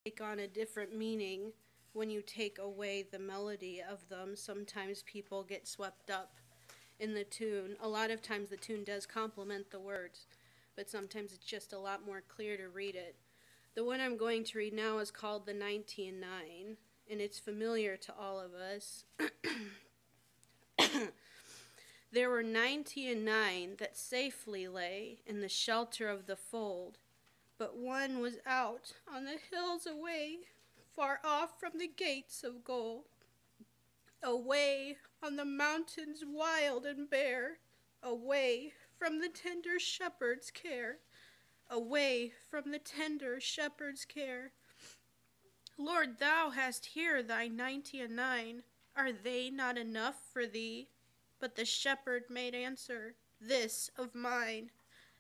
take on a different meaning when you take away the melody of them. Sometimes people get swept up in the tune. A lot of times the tune does complement the words, but sometimes it's just a lot more clear to read it. The one I'm going to read now is called the 90 and 9, and it's familiar to all of us. There were 90 and 9 that safely lay in the shelter of the fold, but one was out on the hills away, far off from the gates of gold, away on the mountains wild and bare, away from the tender shepherd's care, away from the tender shepherd's care. Lord, thou hast here thy 90 and 9. Are they not enough for thee? But the shepherd made answer, this of mine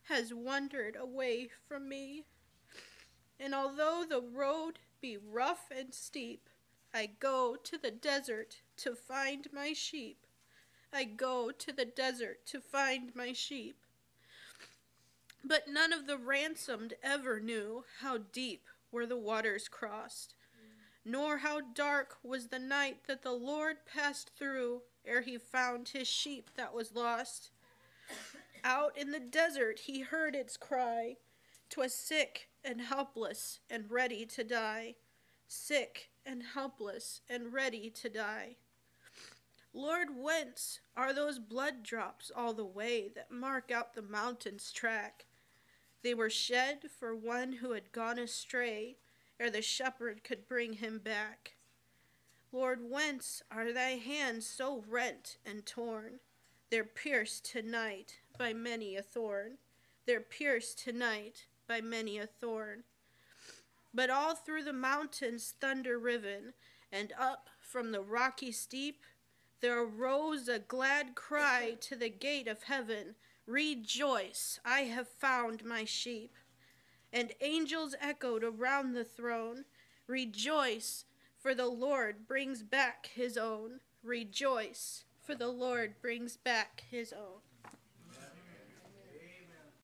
has wandered away from me. And although the road be rough and steep, I go to the desert to find my sheep. I go to the desert to find my sheep. But none of the ransomed ever knew how deep were the waters crossed, nor how dark was the night that the Lord passed through ere he found his sheep that was lost. Out in the desert he heard its cry. 'Twas sick and helpless and ready to die, sick and helpless and ready to die. Lord, whence are those blood drops all the way that mark out the mountain's track? They were shed for one who had gone astray ere the shepherd could bring him back. Lord, whence are thy hands so rent and torn? They're pierced tonight by many a thorn. They're pierced tonight by many a thorn. But all through the mountains thunder riven, and up from the rocky steep, there arose a glad cry to the gate of heaven, rejoice, I have found my sheep. And angels echoed around the throne, rejoice, for the Lord brings back his own. Rejoice, for the Lord brings back his own.